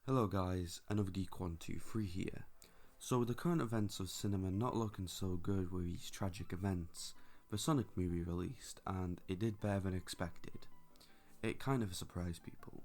Hello guys, another Geek123 here. So with the current events of cinema not looking so good with these tragic events, the Sonic movie released and it did better than expected. It kind of surprised people.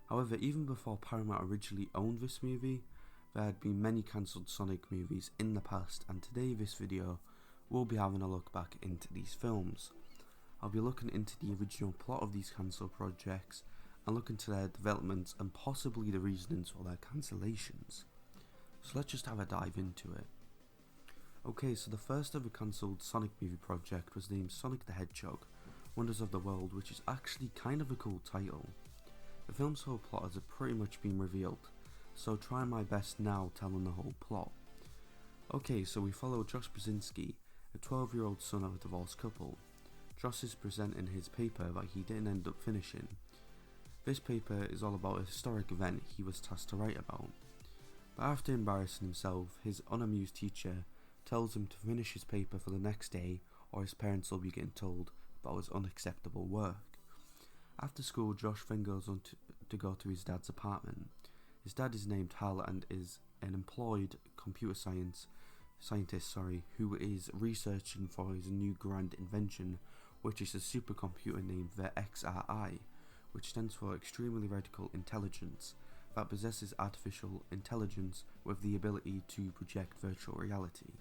However, even before Paramount originally owned this movie, there had been many cancelled Sonic movies in the past, and today this video will be having a look back into these films. I'll be looking into the original plot of these cancelled projects and look into their developments and possibly the reasons for their cancellations. So let's just have a dive into it. Okay, so the first ever cancelled Sonic movie project was named Sonic the Hedgehog, Wonders of the World, which is actually kind of a cool title. The film's whole plot has pretty much been revealed, so try my best now telling the whole plot. Okay, so we follow Josh Brzezinski, a 12-year-old son of a divorced couple. Josh is presenting his paper that he didn't end up finishing. This paper is all about a historic event he was tasked to write about. But after embarrassing himself, his unamused teacher tells him to finish his paper for the next day or his parents will be getting told about his unacceptable work. After school, Josh then goes on to go to his dad's apartment. His dad is named Hal and is an employed computer scientist who is researching for his new grand invention, which is a supercomputer named the XRI, which stands for Extremely Radical Intelligence, that possesses artificial intelligence with the ability to project virtual reality.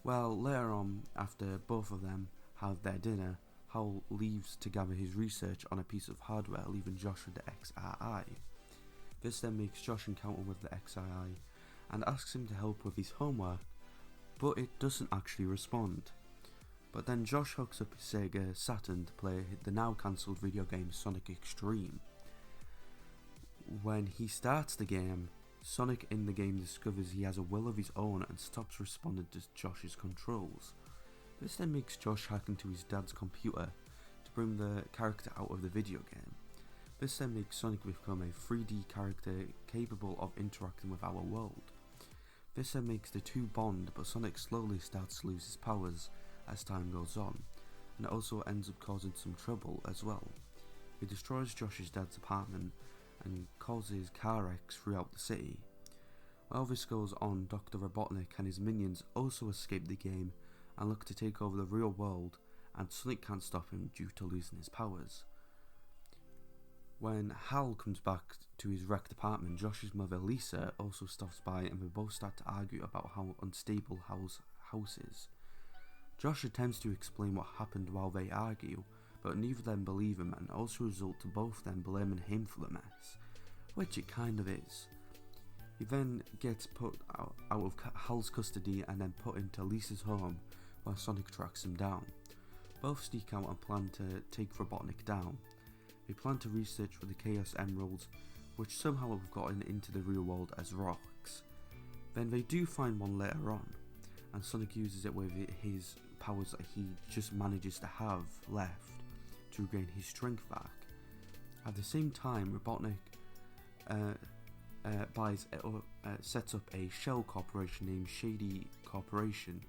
Well, later on, after both of them have their dinner, Hal leaves to gather his research on a piece of hardware, leaving Josh with the XRI. This then makes Josh encounter with the XRI and asks him to help with his homework, but it doesn't actually respond. But then Josh hooks up his Sega Saturn to play the now cancelled video game Sonic Extreme. When he starts the game, Sonic in the game discovers he has a will of his own and stops responding to Josh's controls. This then makes Josh hack into his dad's computer to bring the character out of the video game. This then makes Sonic become a 3D character capable of interacting with our world. This then makes the two bond, but Sonic slowly starts to lose his powers as time goes on, and it also ends up causing some trouble as well. He destroys Josh's dad's apartment and causes car wrecks throughout the city. While this goes on, Dr. Robotnik and his minions also escape the game and look to take over the real world, and Sonic can't stop him due to losing his powers. When Hal comes back to his wrecked apartment, Josh's mother Lisa also stops by and they both start to argue about how unstable Hal's house is. Josh attempts to explain what happened while they argue, but neither of them believe him and also result to both of them blaming him for the mess, which it kind of is. He then gets put out of Hal's custody and then put into Lisa's home while Sonic tracks him down. Both sneak out and plan to take Robotnik down. They plan to research for the Chaos Emeralds, which somehow have gotten into the real world as rocks. Then they do find one later on, and Sonic uses it with his powers that he just manages to have left to regain his strength back. At the same time, Robotnik sets up a shell corporation named Shady Corporation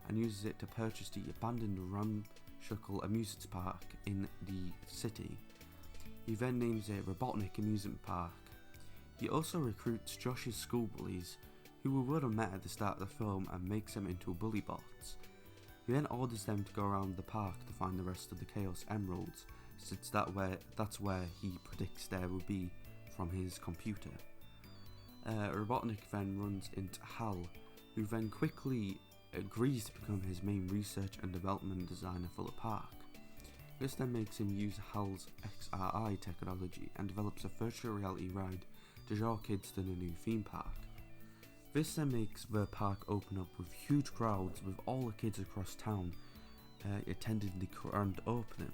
and uses it to purchase the abandoned ramshackle amusement park in the city. He then names it Robotnik Amusement Park. He also recruits Josh's school bullies, who we would have met at the start of the film, and makes them into bully bots. He then orders them to go around the park to find the rest of the Chaos Emeralds, since that's where he predicts there will be from his computer. Robotnik then runs into Hal, who then quickly agrees to become his main research and development designer for the park. This then makes him use Hal's XRI technology and develops a virtual reality ride to draw kids to the new theme park. This then makes the park open up with huge crowds, with all the kids across town attending the grand opening.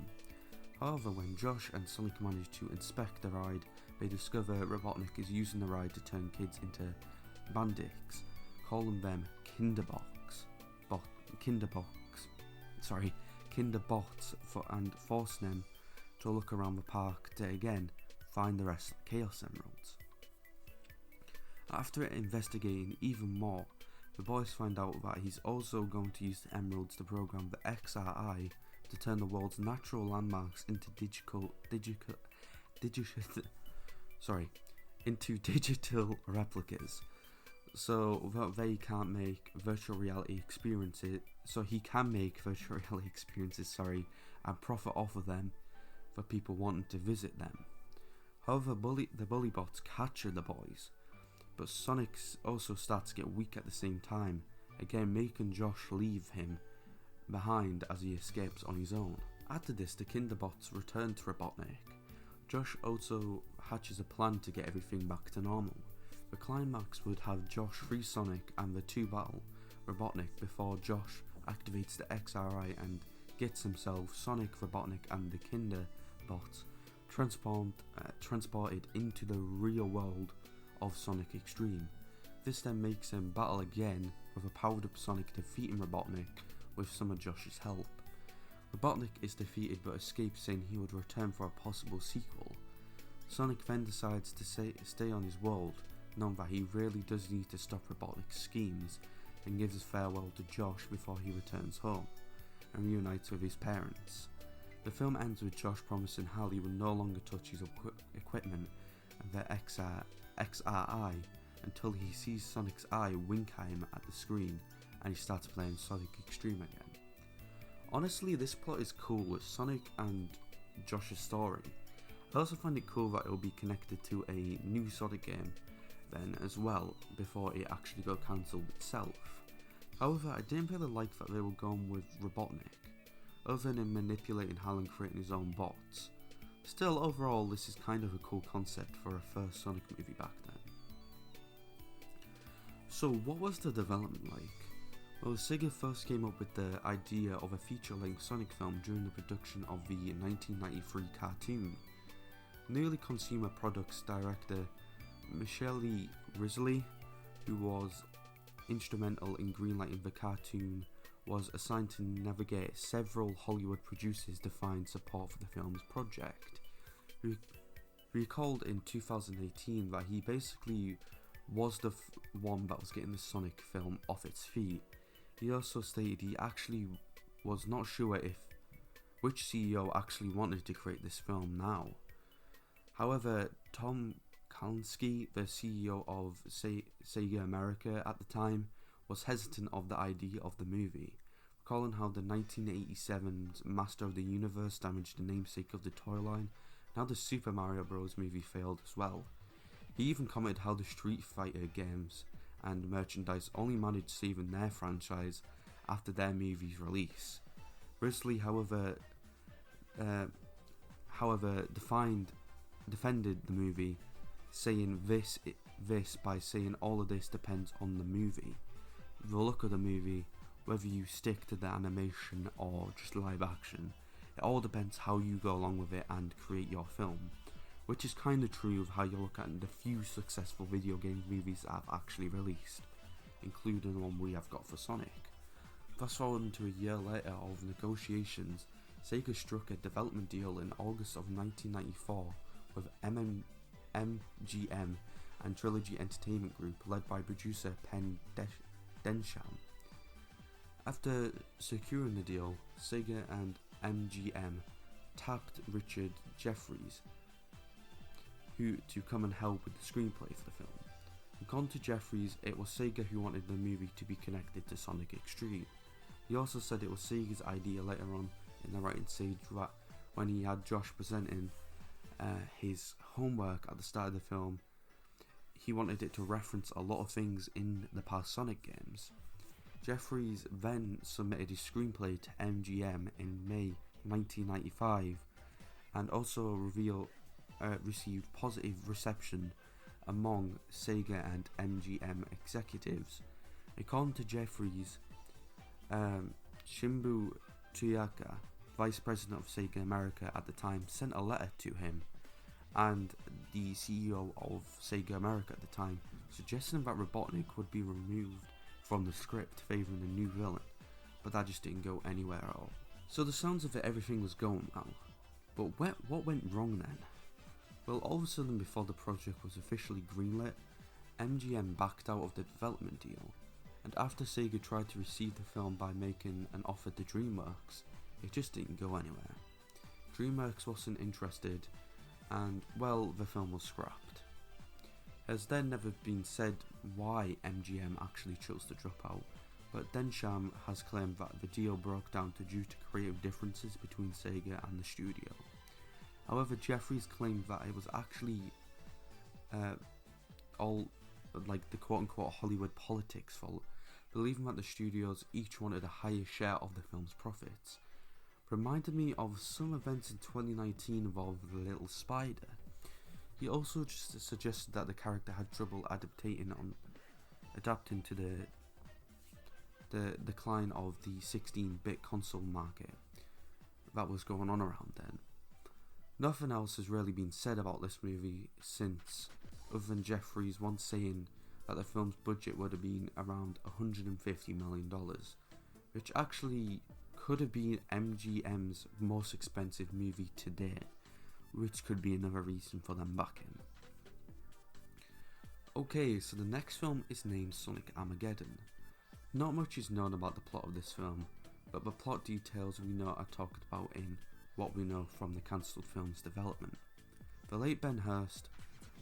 However, when Josh and Sonic manage to inspect the ride, they discover Robotnik is using the ride to turn kids into bandits, calling them Kinderbots, and forcing them to look around the park to again find the rest of the Chaos Emeralds. After investigating even more, the boys find out that he's also going to use the emeralds to program the XRI to turn the world's natural landmarks into into digital replicas. So that they can't make virtual reality experiences, so he can make virtual reality experiences, and profit off of them for people wanting to visit them. However, the bully bots capture the boys, but Sonic also starts to get weak at the same time, again making Josh leave him behind as he escapes on his own. After this, the Kinderbots return to Robotnik. Josh also hatches a plan to get everything back to normal. The climax would have Josh free Sonic and the two battle Robotnik before Josh activates the XRI and gets himself, Sonic, Robotnik and the Kinderbots transported into the real world of Sonic Extreme. This then makes him battle again with a powered up Sonic defeating Robotnik with some of Josh's help. Robotnik is defeated but escapes, saying he would return for a possible sequel. Sonic then decides to stay on his world, knowing that he really does need to stop Robotnik's schemes, and gives his farewell to Josh before he returns home and reunites with his parents. The film ends with Josh promising Hal he will no longer touch his equipment and the XRI until he sees Sonic's eye wink at him at the screen and he starts playing Sonic Extreme again. Honestly, this plot is cool with Sonic and Josh's story. I also find it cool that it will be connected to a new Sonic game then as well before it actually got cancelled itself. However, I didn't really like that they were going with Robotnik, other than manipulating Hal and creating his own bots. Still, overall, this is kind of a cool concept for a first Sonic movie back then. So what was the development like? Well, Sega first came up with the idea of a feature-length Sonic film during the production of the 1993 cartoon. Newly Consumer Products director Michelle Risley, who was instrumental in greenlighting the cartoon, was assigned to navigate several Hollywood producers to find support for the film's project. He recalled in 2018 that he basically was the one that was getting the Sonic film off its feet. He also stated he actually was not sure which CEO actually wanted to create this film now. However, Tom Kalinske, the CEO of Sega America at the time, was hesitant of the idea of the movie, recalling how the 1987's Master of the Universe damaged the namesake of the toy line, and how the Super Mario Bros. Movie failed as well. He even commented how the Street Fighter games and merchandise only managed saving their franchise after their movie's release. Risley, however, defended the movie, saying this by saying all of this depends on the movie. The look of the movie, whether you stick to the animation or just live action, it all depends how you go along with it and create your film, which is kind of true of how you look at the few successful video game movies that have actually released, including the one we have got for Sonic. Fast forward into a year later of negotiations, Sega struck a development deal in August of 1994 with MGM and Trilogy Entertainment Group, led by producer Penders. After securing the deal, Sega and MGM tapped Richard Jeffries to come and help with the screenplay for the film. According to Jeffries, it was Sega who wanted the movie to be connected to Sonic Extreme. He also said it was Sega's idea later on in the writing stage when he had Josh presenting his homework at the start of the film. He wanted it to reference a lot of things in the past Sonic games. Jeffries then submitted his screenplay to MGM in May 1995 and also received positive reception among Sega and MGM executives. According to Jeffries, Shimbu Tuyaka, vice president of Sega America at the time, sent a letter to him and the CEO of Sega America at the time, suggesting that Robotnik would be removed from the script, favouring a new villain, but that just didn't go anywhere at all. So the sounds of it, everything was going well, but what went wrong then? Well, all of a sudden, before the project was officially greenlit, MGM backed out of the development deal, and after Sega tried to receive the film by making an offer to DreamWorks, it just didn't go anywhere. DreamWorks wasn't interested, and well, the film was scrapped. has then never been said why MGM actually chose to drop out, but Densham has claimed that the deal broke down due to creative differences between Sega and the studio. However, Jeffries claimed that it was actually all like the quote-unquote Hollywood politics fault, believing that the studios each wanted a higher share of the film's profits. Reminded me of some events in 2019 involving the little spider. He also just suggested that the character had trouble adapting to the decline of the 16-bit console market that was going on around then. Nothing else has really been said about this movie since, other than Jeffries once saying that the film's budget would have been around $150 million, which actually could have been MGM's most expensive movie to date, which could be another reason for them backing. Okay, so the next film is named Sonic Armageddon. Not much is known about the plot of this film, but the plot details we know are talked about in what we know from the cancelled film's development. The late Ben Hurst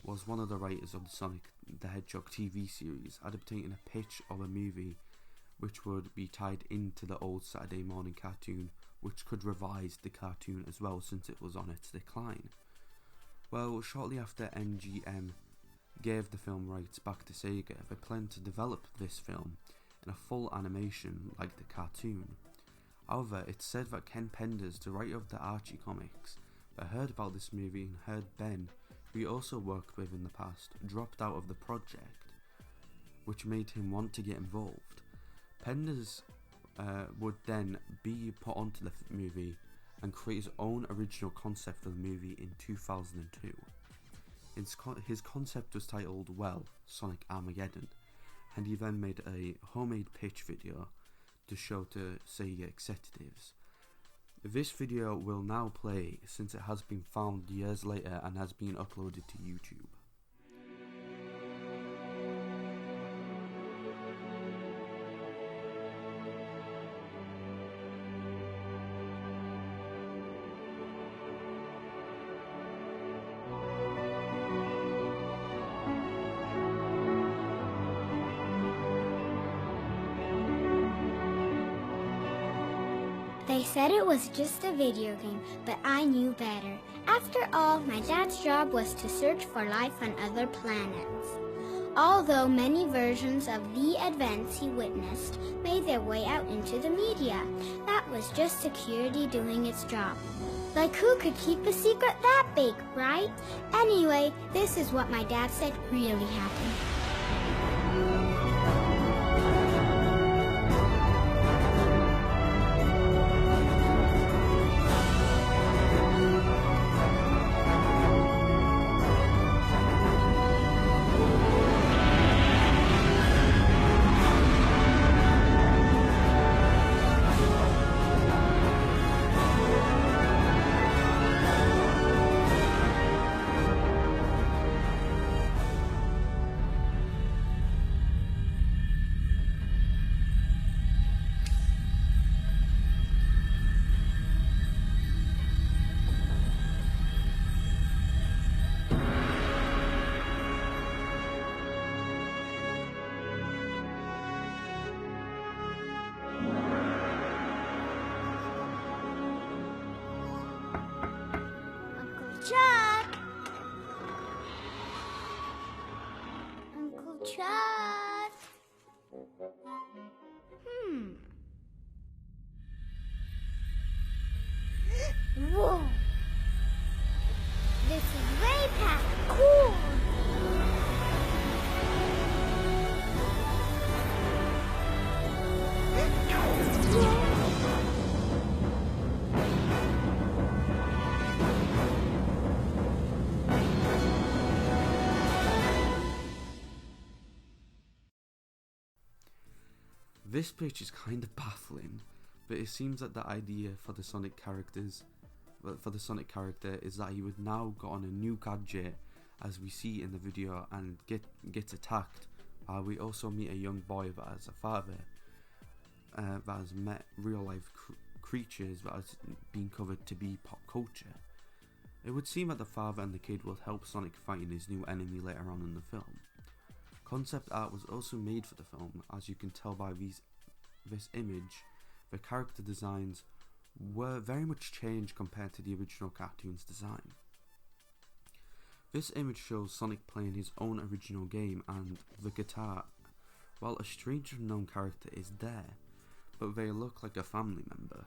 was one of the writers of the Sonic the Hedgehog TV series, adapting a pitch of a movie which would be tied into the old Saturday morning cartoon, which could revise the cartoon as well since it was on its decline. Well, shortly after MGM gave the film rights back to Sega, they planned to develop this film in a full animation like the cartoon. However, it's said that Ken Penders, the writer of the Archie comics, that heard about this movie and heard Ben, who he also worked with in the past, dropped out of the project, which made him want to get involved. Penders would then be put onto the movie and create his own original concept for the movie in 2002. His concept was titled, Sonic Armageddon, and he then made a homemade pitch video to show to Sega executives. This video will now play since it has been found years later and has been uploaded to YouTube. They said it was just a video game, but I knew better. After all, my dad's job was to search for life on other planets. Although many versions of the events he witnessed made their way out into the media, that was just security doing its job. Like, who could keep a secret that big, right? Anyway, this is what my dad said really happened. Chuck! Uncle Chuck! Whoa! This is way past cool! This pitch is kind of baffling, but it seems that the idea for the Sonic character is that he would now go on a new gadget, as we see in the video, and gets attacked. We also meet a young boy that has a father that has met real life creatures that has been covered to be pop culture. It would seem that the father and the kid will help Sonic fighting his new enemy later on in the film. Concept art was also made for the film, as you can tell by this image. The character designs were very much changed compared to the original cartoon's design. This image shows Sonic playing his own original game and the guitar, while a strange unknown character is there, but they look like a family member.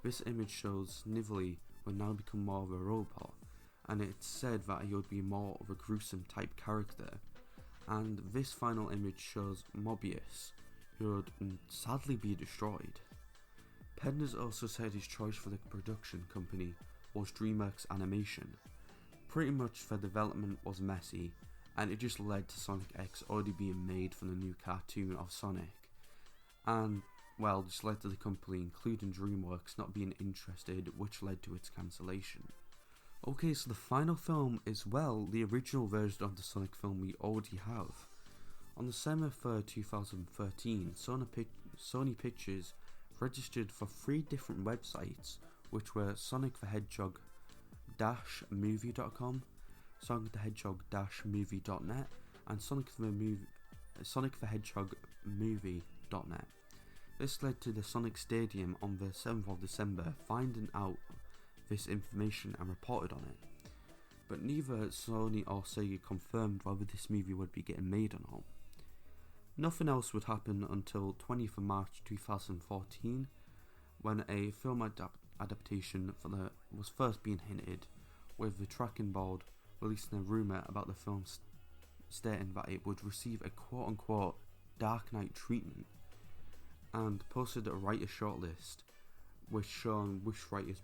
This image shows Snively will now become more of a robot, and it's said that he would be more of a gruesome type character. And this final image shows Mobius, who would sadly be destroyed. Penders also said his choice for the production company was DreamWorks Animation. Pretty much the development was messy, and it just led to Sonic X already being made for the new cartoon of Sonic, and well, just led to the company, including DreamWorks, not being interested, which led to its cancellation. Okay, so the final film is, well, the original version of the Sonic film we already have. On December 3rd, 2013, Sony Pictures registered for 3 different websites, which were Sonic the Hedgehog movie.com, Sonic the Hedgehog movie.net, and Sonic the Hedgehog movie.net. This led to the Sonic Stadium on the 7th of December finding out this information and reported on it. But neither Sony or Sega confirmed whether this movie would be getting made or not. Nothing else would happen until 20th of March 2014, when a film adaptation was first being hinted, with the tracking board releasing a rumour about the film stating that it would receive a quote-unquote Dark Knight treatment, and posted a writer shortlist which showing which writers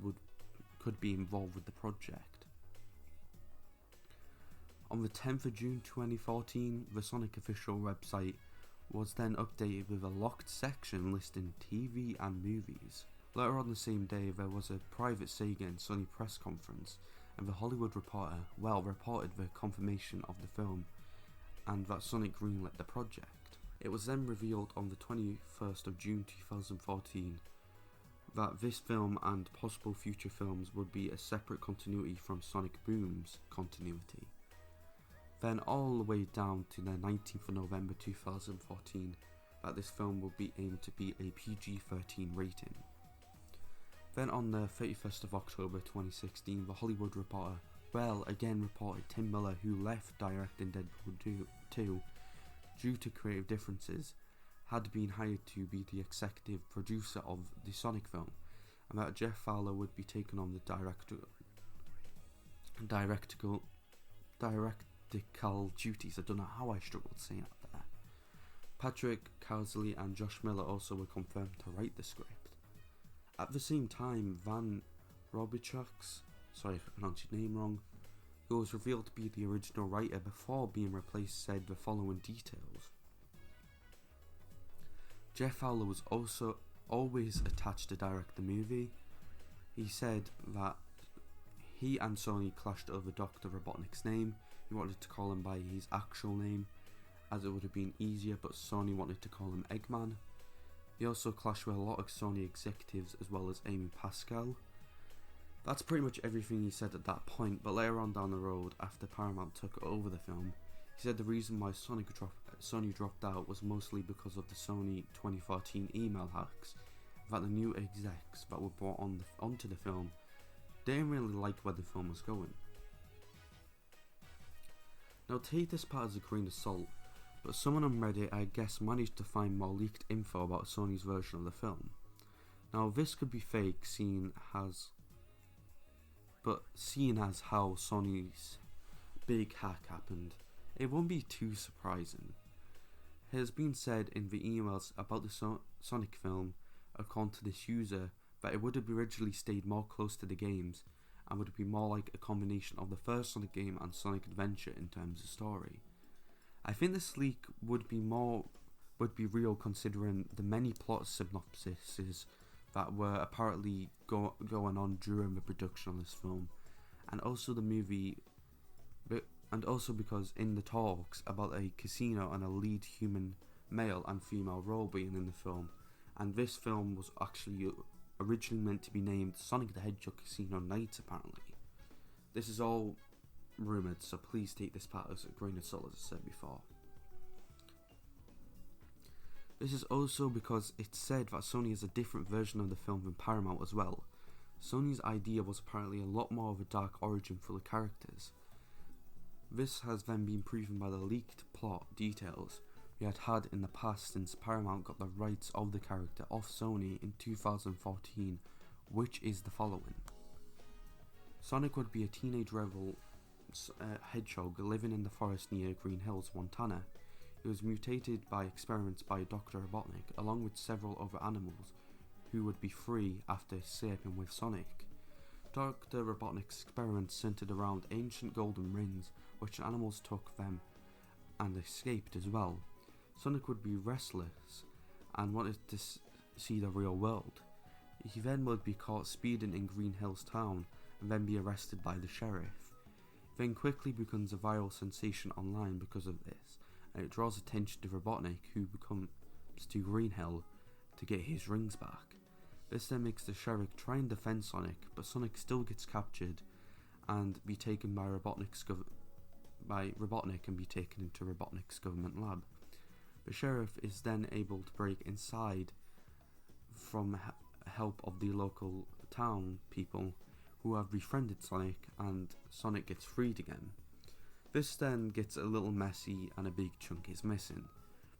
could be involved with the project. On the 10th of June 2014, the Sonic official website was then updated with a locked section listing TV and movies. Later on the same day, there was a private Sega and Sony press conference, and the Hollywood Reporter reported the confirmation of the film and that Sonic greenlit the project. It was then revealed on the 21st of June 2014 that this film and possible future films would be a separate continuity from Sonic Boom's continuity. Then all the way down to the 19th of November 2014 that this film will be aimed to be a PG-13 rating. Then on the 31st of October 2016, the Hollywood Reporter again reported Tim Miller, who left directing Deadpool 2 due to creative differences, had been hired to be the executive producer of the Sonic film, and that Jeff Fowler would be taking on the directorial duties. I don't know how I struggled saying that there. Patrick Cowsley and Josh Miller also were confirmed to write the script. At the same time, Van Robichaux, sorry if I pronounced your name wrong, who was revealed to be the original writer before being replaced, said the following details. Jeff Fowler was also always attached to direct the movie. He said that he and Sony clashed over Dr. Robotnik's name. He wanted to call him by his actual name, as it would have been easier, but Sony wanted to call him Eggman. He also clashed with a lot of Sony executives as well as Amy Pascal. That's pretty much everything he said at that point, but later on down the road, after Paramount took over the film, he said the reason why Sony dropped out was mostly because of the Sony 2014 email hacks, that the new execs that were brought onto the film didn't really like where the film was going. Now take this part as a grain of salt, but someone on Reddit, I guess, managed to find more leaked info about Sony's version of the film. Now this could be fake, seeing as how Sony's big hack happened, it won't be too surprising. It has been said in the emails about the Sonic film, according to this user, that it would have originally stayed more close to the games and would be more like a combination of the first Sonic game and Sonic Adventure in terms of story. I think this leak would be real, considering the many plot synopsises that were apparently going on during the production of this film, and also because in the talks about a casino and a lead human male and female role being in the film, and this film was actually originally meant to be named Sonic the Hedgehog Casino Nights apparently. This is all rumoured, so please take this part as a grain of salt, as I said before. This is also because it's said that Sony has a different version of the film than Paramount as well. Sony's idea was apparently a lot more of a dark origin for the characters. This has then been proven by the leaked plot details we had in the past, since Paramount got the rights of the character off Sony in 2014, which is the following. Sonic would be a teenage rebel hedgehog living in the forest near Green Hills, Montana. He was mutated by experiments by Dr. Robotnik, along with several other animals who would be free after escaping with Sonic. Dr. Robotnik's experiments centered around ancient golden rings, which animals took them and escaped as well. Sonic would be restless and wanted to see the real world. He then would be caught speeding in Green Hills town and then be arrested by the sheriff. He then quickly becomes a viral sensation online because of this, and it draws attention to Robotnik, who becomes to Green Hill to get his rings back. This then makes the sheriff try and defend Sonic, but Sonic still gets captured and be taken by Robotnik and be taken into Robotnik's government lab. The sheriff is then able to break inside from help of the local town people who have befriended Sonic, and Sonic gets freed again. This then gets a little messy and a big chunk is missing.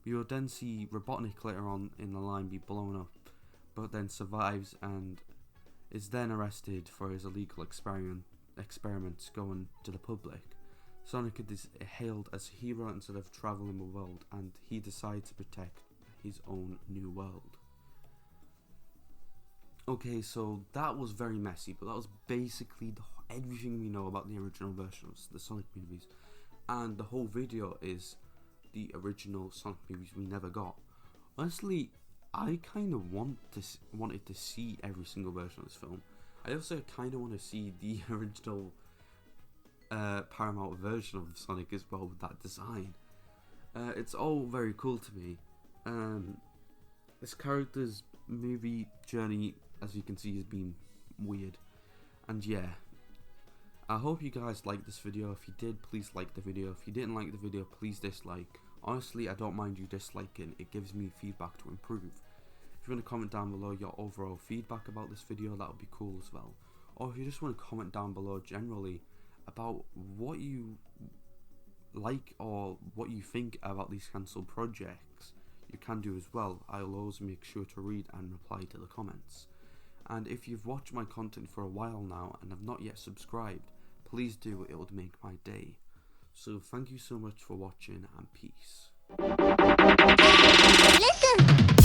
We will then see Robotnik later on in the line be blown up, but then survives and is then arrested for his illegal experiments going to the public. Sonic is hailed as a hero instead of travelling the world, and he decides to protect his own new world. Okay, so that was very messy, but that was basically everything we know about the original version of the Sonic movies, and the whole video is the original Sonic movies we never got. Honestly, I kind of wanted to see every single version of this film. I also kind of want to see the original Paramount version of Sonic as well, with that design. It's all very cool to me. This character's movie journey, as you can see, has been weird. And yeah, I hope you guys liked this video. If you did, please like the video. If you didn't like the video, please dislike. Honestly, I don't mind you disliking. It gives me feedback to improve. If you want to comment down below your overall feedback about this video, that would be cool as well. Or if you just want to comment down below generally about what you like or what you think about these cancelled projects, you can do as well. I'll always make sure to read and reply to the comments. And if you've watched my content for a while now and have not yet subscribed, please do, it would make my day. So thank you so much for watching, and peace. Listen.